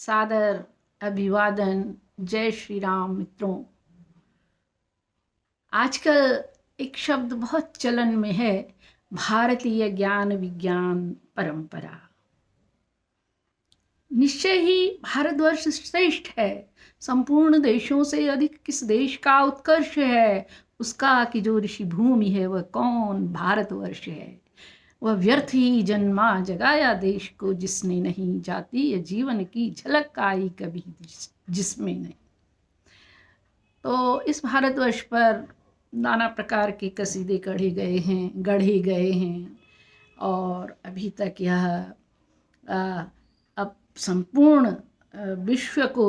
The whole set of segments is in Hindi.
सादर अभिवादन। जय श्री राम मित्रों। आजकल एक शब्द बहुत चलन में है, भारतीय ज्ञान विज्ञान परंपरा। निश्चय ही भारतवर्ष श्रेष्ठ है। संपूर्ण देशों से अधिक किस देश का उत्कर्ष है, उसका कि जो ऋषि भूमि है वह कौन, भारतवर्ष है। वह व्यर्थ ही जन्मा जगाया देश को, जिसने नहीं जाती जीवन की झलक आई कभी जिसमें नहीं। तो इस भारतवर्ष पर नाना प्रकार के कसीदे गढ़े गए हैं और अभी तक यह अब संपूर्ण विश्व को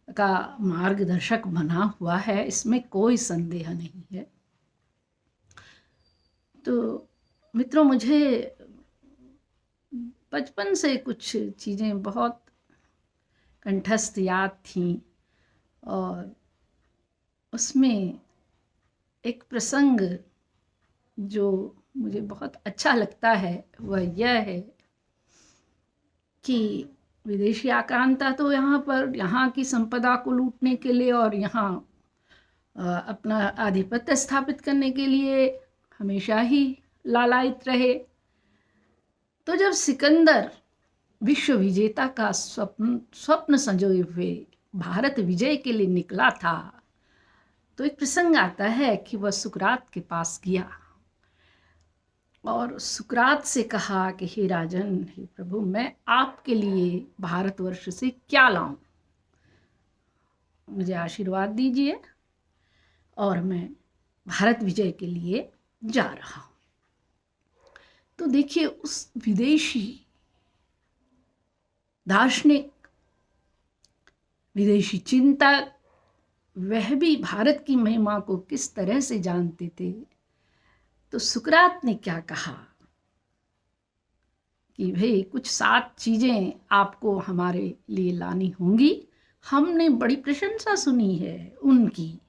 का मार्गदर्शक बना हुआ है, इसमें कोई संदेह नहीं है। तो मित्रों, मुझे बचपन से कुछ चीज़ें बहुत कंठस्थ याद थीं और उसमें एक प्रसंग जो मुझे बहुत अच्छा लगता है वह यह है कि विदेशी आक्रांता तो यहाँ की संपदा को लूटने के लिए और यहाँ अपना आधिपत्य स्थापित करने के लिए हमेशा ही लालायित रहे। तो जब सिकंदर विश्व विजेता का स्वप्न संजोए हुए भारत विजय के लिए निकला था, तो एक प्रसंग आता है कि वह सुकरात के पास गया और सुकरात से कहा कि हे राजन, हे प्रभु, मैं आपके लिए भारतवर्ष से क्या लाऊं, मुझे आशीर्वाद दीजिए और मैं भारत विजय के लिए जा रहा हूं। तो देखिए, उस विदेशी दार्शनिक, विदेशी चिंतक, वह भी भारत की महिमा को किस तरह से जानते थे। तो सुकरात ने क्या कहा कि भाई कुछ 7 चीज़ें आपको हमारे लिए लानी होंगी। हमने बड़ी प्रशंसा सुनी है उनकी,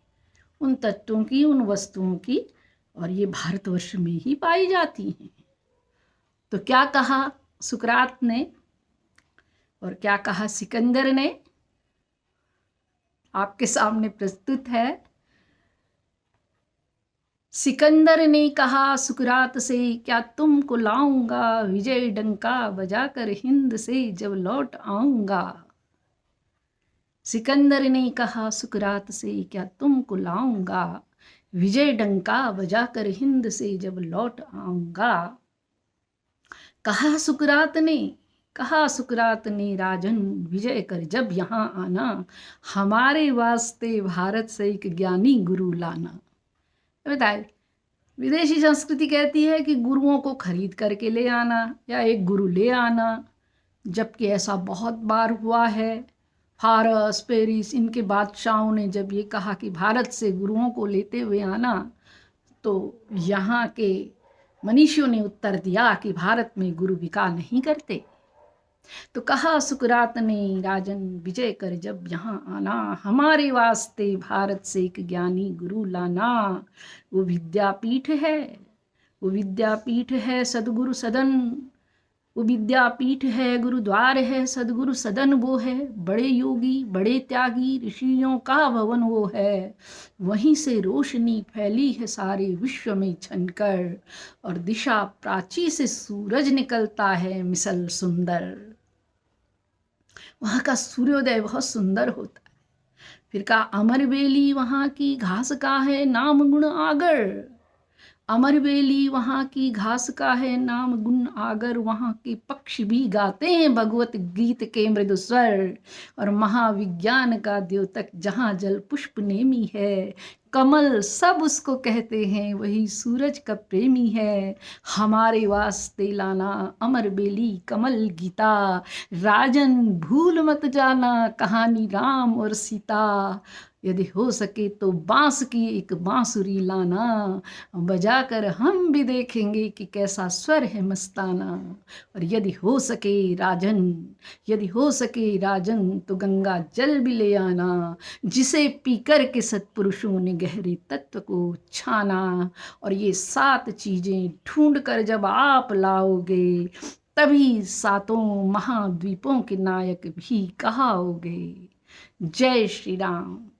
उन तत्वों की, उन वस्तुओं की, और ये भारतवर्ष में ही पाई जाती हैं। तो क्या कहा सुकरात ने और क्या कहा सिकंदर ने, आपके सामने प्रस्तुत है। सिकंदर ने कहा सुकरात से, क्या तुमको लाऊंगा विजय डंका बजाकर हिंद से जब लौट आऊंगा। सिकंदर ने कहा सुकरात से, क्या तुमको लाऊंगा विजय डंका बजाकर हिंद से जब लौट आऊंगा। कहा सुकरात ने, राजन, विजय कर जब यहाँ आना, हमारे वास्ते भारत से एक ज्ञानी गुरु लाना। बताए, विदेशी संस्कृति कहती है कि गुरुओं को खरीद करके ले आना या एक गुरु ले आना, जबकि ऐसा बहुत बार हुआ है। फारस, पेरिस, इनके बादशाहों ने जब ये कहा कि भारत से गुरुओं को लेते हुए आना, तो यहाँ के मनीषियों ने उत्तर दिया कि भारत में गुरु विका नहीं करते। तो कहा सुकरात ने, राजन, विजय कर जब यहाँ आना, हमारे वास्ते भारत से एक ज्ञानी गुरु लाना। वो विद्यापीठ है सदगुरु सदन, वो विद्यापीठ है, गुरुद्वार है, सदगुरु सदन वो है। बड़े योगी, बड़े त्यागी ऋषियों का भवन वो है। वहीं से रोशनी फैली है सारे विश्व में छनकर, और दिशा प्राची से सूरज निकलता है मिसल सुंदर। वहाँ का सूर्योदय बहुत सुंदर होता है। फिर कहा अमरबेली वहाँ की घास का है नाम गुण आगर। अमरबेली वहाँ की घास का है नाम गुण आगर। वहाँ के पक्षी भी गाते हैं भगवत गीत के मृदु स्वर। और महाविज्ञान का द्योतक जहाँ जल पुष्प नेमी है, कमल सब उसको कहते हैं, वही सूरज का प्रेमी है। हमारे वास्ते लाना अमरबेली कमल गीता, राजन भूल मत जाना कहानी राम और सीता। यदि हो सके तो बांस की एक बांसुरी लाना, बजाकर हम भी देखेंगे कि कैसा स्वर है मस्ताना। और यदि हो सके राजन तो गंगा जल भी ले आना, जिसे पीकर के सत्पुरुषों ने गहरे तत्व को छाना। और ये 7 चीज़ें ढूंढ कर जब आप लाओगे, तभी सातों महाद्वीपों के नायक भी कहाओगे। जय श्री राम।